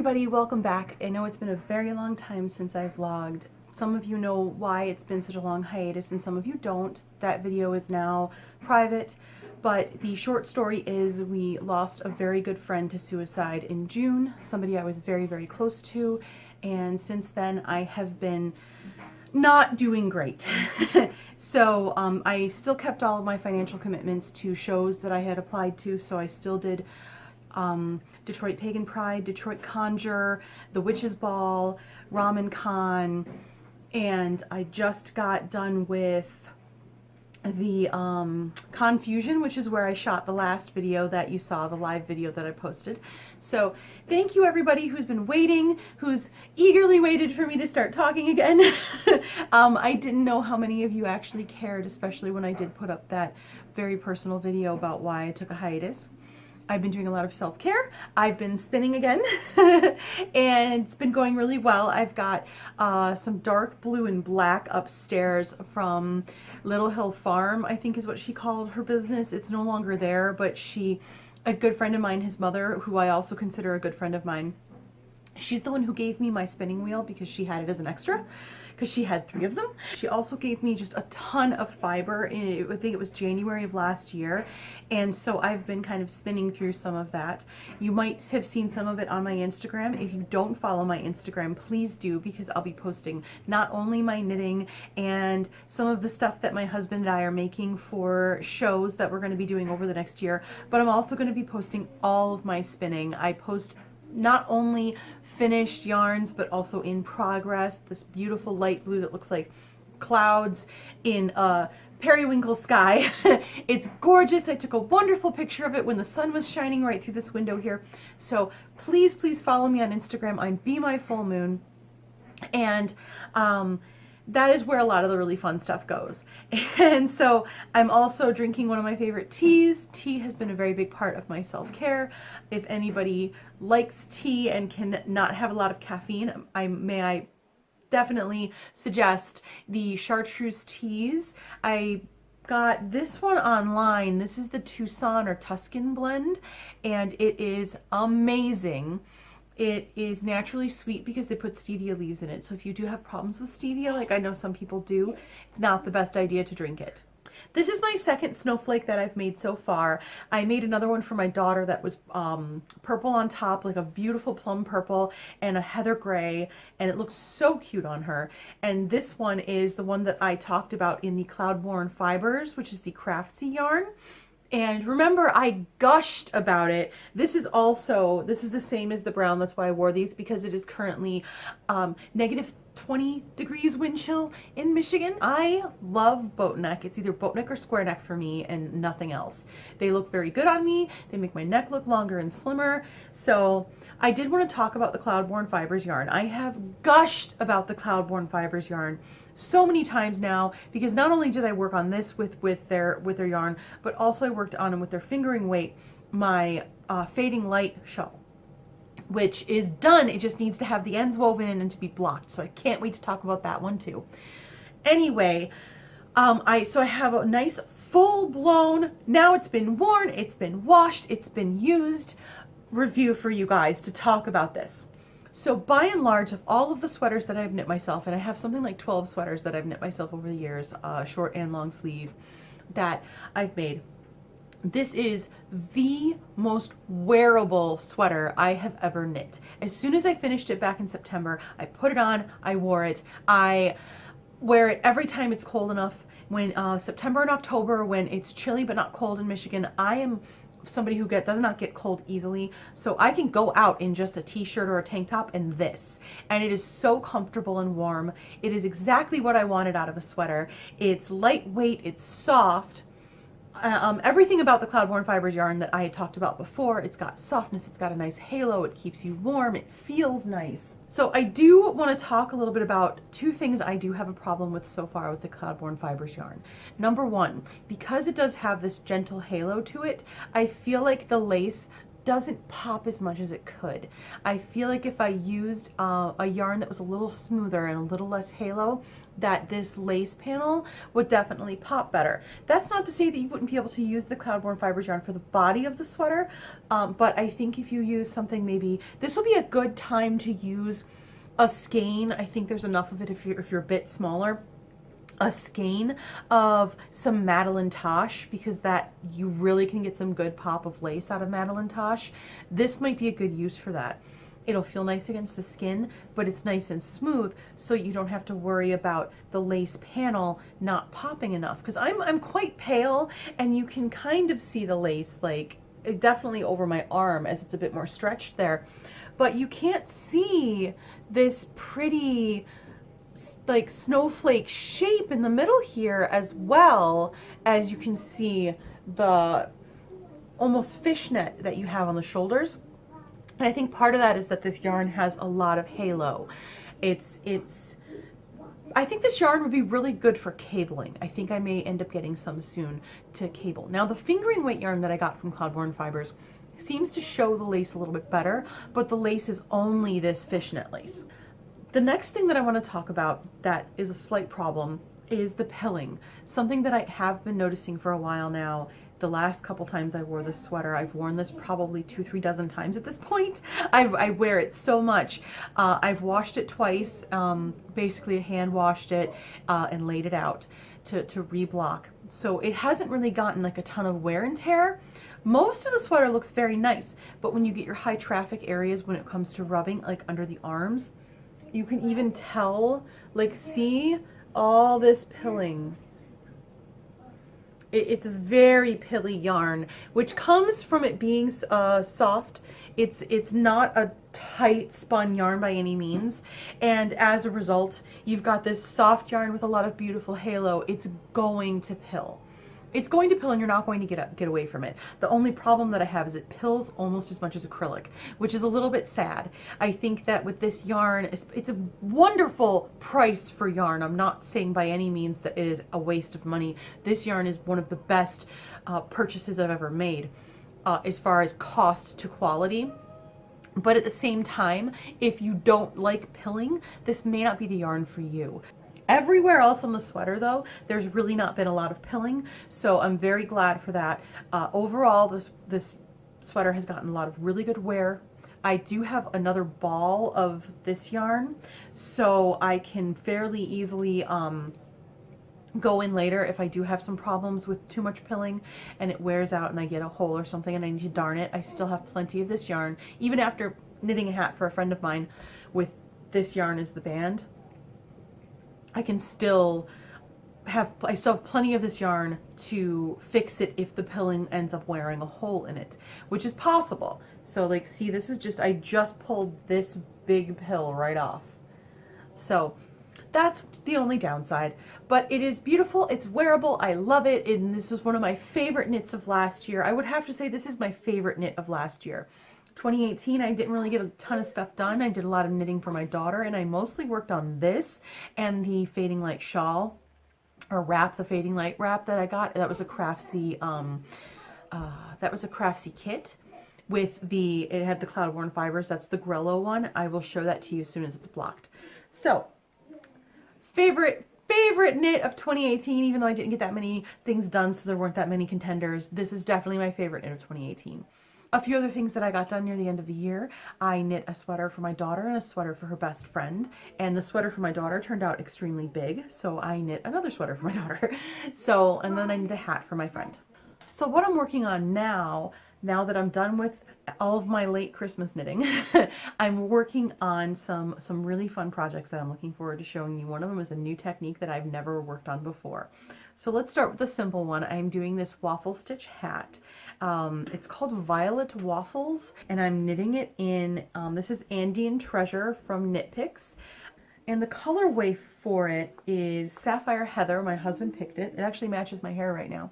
everybody, welcome back. I know it's been a very long time since I vlogged. Some of you know why it's been such a long hiatus and some of you don't. That video is now private, but the short story is we lost a very good friend to suicide in June, somebody I was very, very close to, and since then I have been not doing great. So I still kept all of my financial commitments to shows that I had applied to, so I still did Detroit Pagan Pride, Detroit Conjure, the Witches Ball, Ramen Con, and I just got done with the Confusion, which is where I shot the last video that you saw, the live video that I posted. So thank you everybody who's been waiting, who's eagerly waited for me to start talking again. I didn't know how many of you actually cared, especially when I did put up that very personal video about why I took a hiatus. I've been doing a lot of self-care. I've been spinning again and it's been going really well. I've got some dark blue and black upstairs from Little Hill Farm, I think is what she called her business. It's no longer there, but a good friend of mine, his mother, who I also consider a good friend of mine, she's the one who gave me my spinning wheel because she had it as an extra, because she had 3 of them. She also gave me just a ton of fiber in, I think it was January of last year, and so I've been kind of spinning through some of that. You might have seen some of it on my Instagram. If you don't follow my Instagram, please do, because I'll be posting not only my knitting and some of the stuff that my husband and I are making for shows that we're going to be doing over the next year, but I'm also going to be posting all of my spinning. I post not only finished yarns, but also in progress. This beautiful light blue that looks like clouds in a periwinkle sky. It's gorgeous. I took a wonderful picture of it when the sun was shining right through this window here. So please, please follow me on Instagram. I'm Be My Full Moon. And that is where a lot of the really fun stuff goes. And so I'm also drinking one of my favorite teas. Tea has been a very big part of my self-care. If anybody likes tea and can not have a lot of caffeine, I definitely suggest the chartreuse teas. I got this one online. This is the Tucson or Tuscan blend, and it is amazing. It is naturally sweet because they put stevia leaves in it. So if you do have problems with stevia, like I know some people do, it's not the best idea to drink it. This is my second snowflake that I've made so far. I made another one for my daughter that was purple on top, like a beautiful plum purple and a heather gray, and it looks so cute on her. And this one is the one that I talked about in the Cloudborn Fibers, which is the craftsy yarn. And remember, I gushed about it. This is the same as the brown. That's why I wore these, because it is currently negative 20 degrees wind chill in Michigan. I love boat neck. It's either boat neck or square neck for me and nothing else. They look very good on me. They make my neck look longer and slimmer. So I did want to talk about the Cloudborn Fibers yarn. I have gushed about the Cloudborn Fibers yarn so many times now, because not only did I work on this with their yarn, but also I worked on them with their fingering weight, my Fading Light shawl, which is done. It just needs to have the ends woven in and to be blocked. So I can't wait to talk about that one too. Anyway, so I have a nice full-blown, now it's been worn, it's been washed, it's been used, review for you guys to talk about this. So by and large, of all of the sweaters that I've knit myself, and I have something like 12 sweaters that I've knit myself over the years, short and long sleeve, that I've made, this is the most wearable sweater I have ever knit. As soon as I finished it back in September, I put it on, I wore it. I wear it every time it's cold enough. When September and October, when it's chilly but not cold in Michigan, I am somebody who does not get cold easily, so I can go out in just a t-shirt or a tank top and this, and it is so comfortable and warm. It is exactly what I wanted out of a sweater. It's lightweight, it's soft. Everything about the Cloudborn Fibers yarn that I had talked about before. It's got softness, it's got a nice halo, it keeps you warm, it feels nice. So I do want to talk a little bit about 2 things I do have a problem with so far with the Cloudborn Fibers yarn. Number 1, because it does have this gentle halo to it, I feel like the lace doesn't pop as much as it could. I feel like if I used a yarn that was a little smoother and a little less halo, that this lace panel would definitely pop better. That's not to say that you wouldn't be able to use the Cloudborn Fibers yarn for the body of the sweater, but I think if you use something, maybe this will be a good time to use a skein. I think there's enough of it if you're a bit smaller. A skein of some Madeline Tosh, because that you really can get some good pop of lace out of Madeline Tosh. This might be a good use for that. It'll feel nice against the skin, but it's nice and smooth, so you don't have to worry about the lace panel not popping enough. Because I'm quite pale, and you can kind of see the lace, like definitely over my arm as it's a bit more stretched there, but you can't see this pretty like snowflake shape in the middle here, as well as you can see the almost fishnet that you have on the shoulders. And I think part of that is that this yarn has a lot of halo. I think this yarn would be really good for cabling. I think I may end up getting some soon to cable. Now the fingering weight yarn that I got from Cloudborn Fibers seems to show the lace a little bit better, but the lace is only this fishnet lace. The next thing that I want to talk about that is a slight problem is the pilling. Something that I have been noticing for a while now. The last couple times I wore this sweater, I've worn this probably 2-3 dozen times at this point. I wear it so much. I've washed it twice, basically hand washed it and laid it out to reblock. So it hasn't really gotten like a ton of wear and tear. Most of the sweater looks very nice, but when you get your high traffic areas, when it comes to rubbing, like under the arms, you can even tell, like, see all this pilling. It's a very pilly yarn, which comes from it being soft. It's not a tight spun yarn by any means, and as a result, you've got this soft yarn with a lot of beautiful halo. It's going to pill. It's going to pill, and you're not going to get away from it. The only problem that I have is it pills almost as much as acrylic, which is a little bit sad. I think that with this yarn, it's a wonderful price for yarn. I'm not saying by any means that it is a waste of money. This yarn is one of the best purchases I've ever made as far as cost to quality. But at the same time, if you don't like pilling, this may not be the yarn for you. Everywhere else on the sweater, though, there's really not been a lot of pilling, so I'm very glad for that. Overall, this sweater has gotten a lot of really good wear. I do have another ball of this yarn, so I can fairly easily go in later if I do have some problems with too much pilling and it wears out and I get a hole or something and I need to darn it. I still have plenty of this yarn, even after knitting a hat for a friend of mine with this yarn as the band. I still have plenty of this yarn to fix it if the pilling ends up wearing a hole in it, which is possible. So like, see, this is just, I just pulled this big pill right off. So that's the only downside, but it is beautiful. It's wearable. I love it. And this was one of my favorite knits of last year. I would have to say this is my favorite knit of last year. 2018, I didn't really get a ton of stuff done. I did a lot of knitting for my daughter, and I mostly worked on this and the Fading Light shawl, or wrap, the Fading Light wrap that I got. That was a Craftsy, kit with it had the Cloudborn Fibers. That's the Grello one. I will show that to you as soon as it's blocked. So, favorite knit of 2018, even though I didn't get that many things done, so there weren't that many contenders. This is definitely my favorite knit of 2018. A few other things that I got done near the end of the year. I knit a sweater for my daughter and a sweater for her best friend. And the sweater for my daughter turned out extremely big, so I knit another sweater for my daughter. And then I knit a hat for my friend. So what I'm working on now that I'm done with all of my late Christmas knitting, I'm working on some really fun projects that I'm looking forward to showing you. One of them is a new technique that I've never worked on before. So let's start with the simple one. I'm doing this waffle stitch hat. It's called Violet Waffles, and I'm knitting it in, this is Andean Treasure from Knit Picks. And the colorway for it is Sapphire Heather. My husband picked it. It actually matches my hair right now.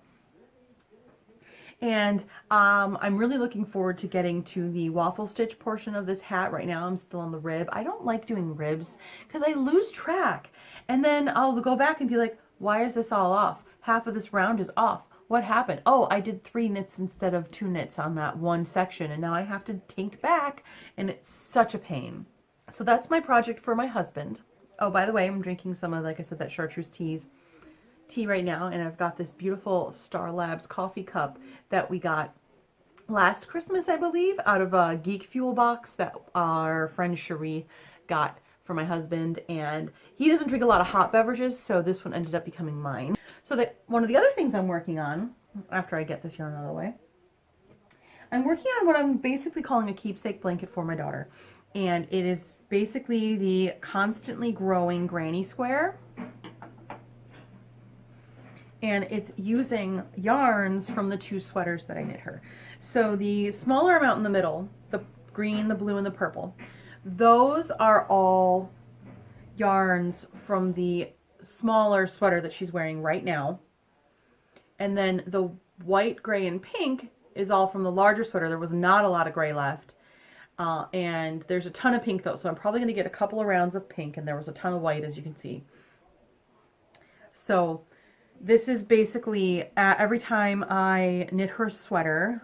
And I'm really looking forward to getting to the waffle stitch portion of this hat. Right now I'm still on the rib. I don't like doing ribs because I lose track. And then I'll go back and be like, why is this all off? Half of this round is off. what happened? Oh, I did 3 knits instead of 2 knits on that one section, and now I have to tink back, and it's such a pain. So that's my project for my husband. Oh, by the way, I'm drinking some of, like I said, that chartreuse tea right now, and I've got this beautiful Star Labs coffee cup that we got last Christmas, I believe, out of a Geek Fuel box that our friend Cherie got for my husband, and he doesn't drink a lot of hot beverages, so this one ended up becoming mine. So that one of the other things I'm working on, after I get this yarn out of the way, I'm working on what I'm basically calling a keepsake blanket for my daughter, and it is basically the constantly growing granny square. And it's using yarns from the 2 sweaters that I knit her. So the smaller amount in the middle, the green, the blue, and the purple, those are all yarns from the smaller sweater that she's wearing right now. And then the white, gray, and pink is all from the larger sweater. There was not a lot of gray left. And there's a ton of pink though, so I'm probably going to get a couple of rounds of pink, and there was a ton of white, as you can see. So this is basically every time I knit her sweater,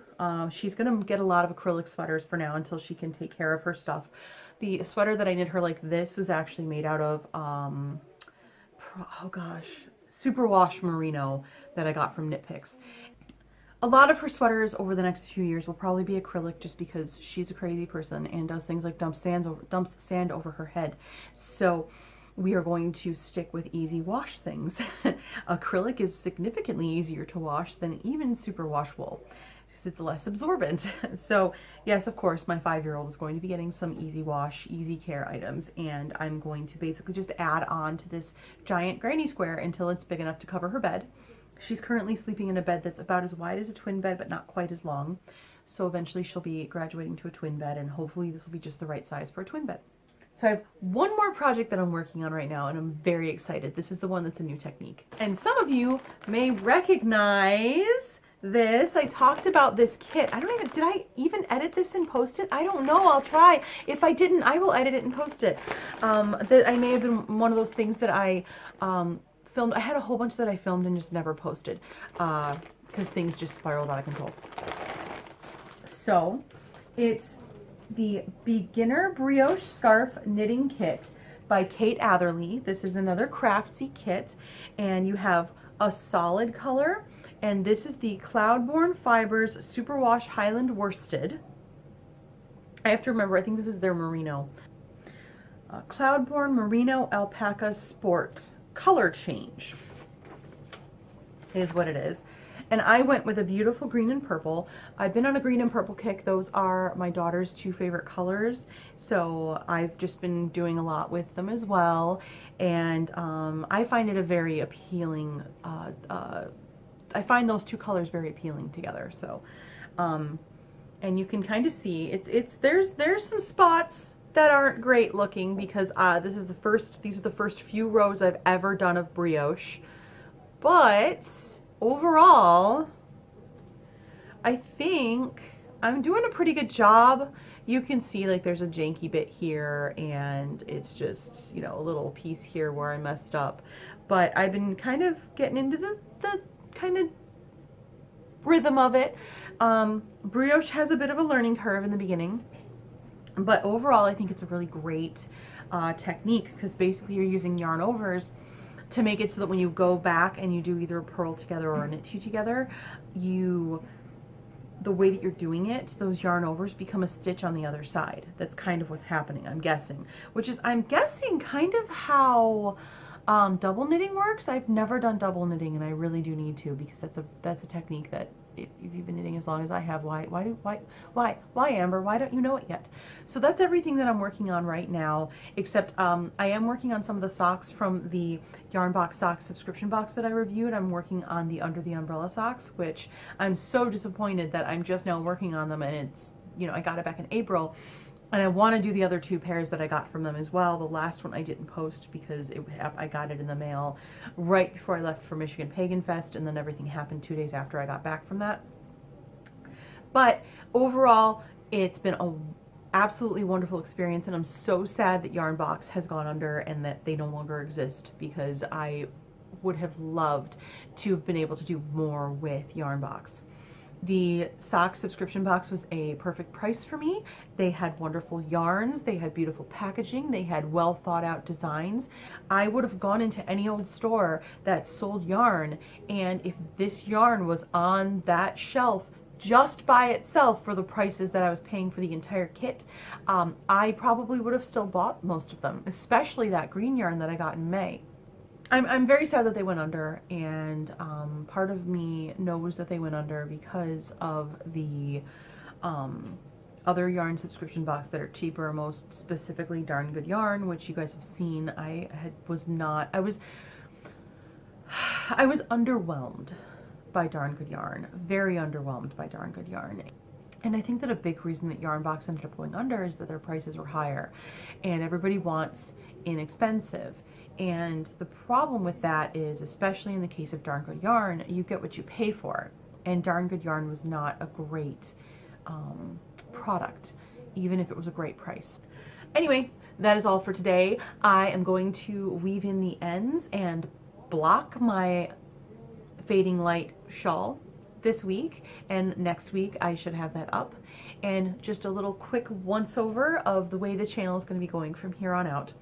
she's going to get a lot of acrylic sweaters for now until she can take care of her stuff. The sweater that I knit her like this is actually made out of, oh gosh, superwash merino that I got from Knit Picks. A lot of her sweaters over the next few years will probably be acrylic just because she's a crazy person and does things like dumps sand over her head. So we are going to stick with easy wash things. Acrylic is significantly easier to wash than even superwash wool because it's less absorbent. So yes, of course, my 5-year-old is going to be getting some easy wash, easy care items, and I'm going to basically just add on to this giant granny square until it's big enough to cover her bed. She's currently sleeping in a bed that's about as wide as a twin bed, but not quite as long. So eventually she'll be graduating to a twin bed, and hopefully this will be just the right size for a twin bed. So I have one more project that I'm working on right now, and I'm very excited. This is the one that's a new technique. And some of you may recognize this. I talked about this kit. Did I even edit this and post it? I don't know. I'll try. If I didn't, I will edit it and post it. I may have been one of those things that I filmed. I had a whole bunch that I filmed and just never posted because things just spiraled out of control. So it's the Beginner Brioche Scarf Knitting Kit by Kate Atherley. This is another Craftsy kit, and you have a solid color, and this is the Cloudborn Fibers Superwash Highland Worsted. I have to remember, I think this is their merino. Cloudborn Merino Alpaca Sport color change is what it is. And I went with a beautiful green and purple. I've been on a green and purple kick. Those are my daughter's 2 favorite colors. So I've just been doing a lot with them as well. And I find it a very appealing, I find those 2 colors very appealing together. So, and you can kind of see, there's some spots that aren't great looking because these are the first few rows I've ever done of brioche. But overall, I think I'm doing a pretty good job. You can see like there's a janky bit here, and it's just, you know, a little piece here where I messed up. But I've been kind of getting into the kind of rhythm of it. Brioche has a bit of a learning curve in the beginning, but overall I think it's a really great technique because basically you're using yarn overs to make it so that when you go back and you do either a purl together or a knit 2 together, the way that you're doing it, those yarn overs become a stitch on the other side. That's kind of what's happening, I'm guessing. I'm guessing kind of how double knitting works. I've never done double knitting, and I really do need to, because that's a technique that if you've been knitting as long as I have, why Amber, why don't you know it yet? So that's everything that I'm working on right now, except I am working on some of the socks from the Yarn Box Socks subscription box that I reviewed. I'm working on the Under the Umbrella socks, which I'm so disappointed that I'm just now working on them, and it's, you know, I got it back in April. And I want to do the other 2 pairs that I got from them as well. The last one I didn't post because I got it in the mail right before I left for Michigan Pagan Fest, and then everything happened 2 days after I got back from that. But overall, it's been an absolutely wonderful experience, and I'm so sad that Yarn Box has gone under and that they no longer exist, because I would have loved to have been able to do more with Yarnbox. The sock subscription box was a perfect price for me. They had wonderful yarns, they had beautiful packaging, they had well thought out designs. I would have gone into any old store that sold yarn, and if this yarn was on that shelf just by itself for the prices that I was paying for the entire kit, I probably would have still bought most of them, especially that green yarn that I got in May. I'm very sad that they went under, and part of me knows that they went under because of the other yarn subscription box that are cheaper, most specifically Darn Good Yarn, which you guys have seen. I was underwhelmed by Darn Good Yarn, very underwhelmed by Darn Good Yarn. And I think that a big reason that Yarnbox ended up going under is that their prices were higher, and everybody wants inexpensive. And the problem with that is, especially in the case of Darn Good Yarn, you get what you pay for. And Darn Good Yarn was not a great product, even if it was a great price. Anyway, that is all for today. I am going to weave in the ends and block my fading light shawl this week, and next week I should have that up. And just a little quick once over of the way the channel is going to be going from here on out.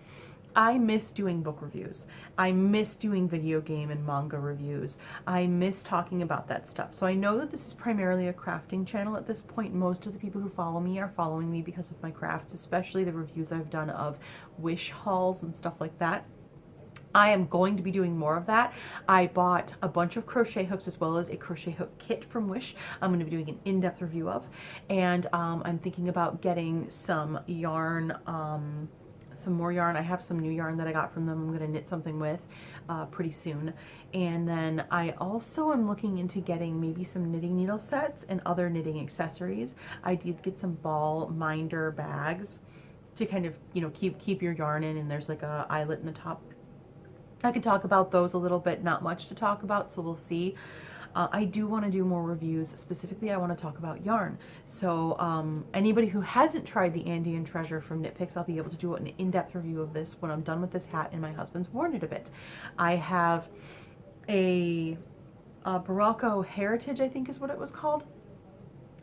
I miss doing book reviews. I miss doing video game and manga reviews. I miss talking about that stuff. So I know that this is primarily a crafting channel at this point. Most of the people who follow me are following me because of my crafts, especially the reviews I've done of Wish hauls and stuff like that. I am going to be doing more of that. I bought a bunch of crochet hooks as well as a crochet hook kit from Wish I'm going to be doing an in-depth review of. And I'm thinking about getting some yarn, some more yarn. I have some new yarn that I got from them I'm going to knit something with pretty soon. And then I also am looking into getting maybe some knitting needle sets and other knitting accessories. I did get some ball minder bags to kind of, you know, keep your yarn in, and there's like a eyelet in the top. I can talk about those a little bit, not much to talk about, so we'll see. I do want to do more reviews. Specifically, I want to talk about yarn. So anybody who hasn't tried the Andean Treasure from Knit Picks, I'll be able to do an in-depth review of this when I'm done with this hat and my husband's worn it a bit. I have a Barocco Heritage, I think is what it was called.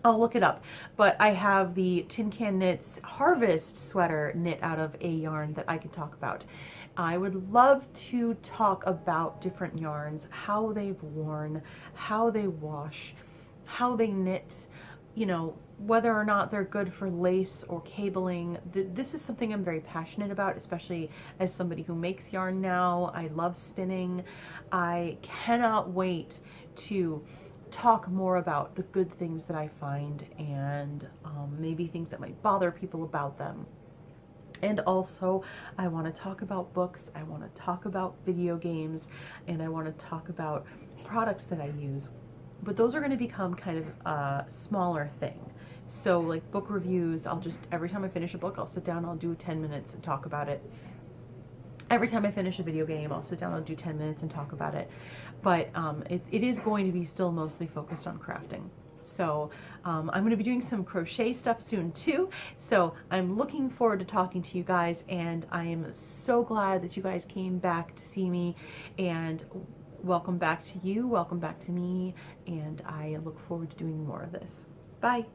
I'll look it up, but I have the Tin Can Knits Harvest sweater knit out of a yarn that I could talk about. I would love to talk about different yarns, how they've worn, how they wash, how they knit, you know, whether or not they're good for lace or cabling. This is something I'm very passionate about, especially as somebody who makes yarn now. I love spinning. I cannot wait to talk more about the good things that I find, and maybe things that might bother people about them. And also, I want to talk about books, I want to talk about video games, and I want to talk about products that I use. But those are going to become kind of a smaller thing. So like book reviews, I'll just, every time I finish a book, I'll sit down, I'll do 10 minutes and talk about it. Every time I finish a video game, I'll sit down, I'll do 10 minutes and talk about it. But it is going to be still mostly focused on crafting. So I'm going to be doing some crochet stuff soon too. So I'm looking forward to talking to you guys, and I am so glad that you guys came back to see me, and welcome back to you, welcome back to me, and I look forward to doing more of this. Bye!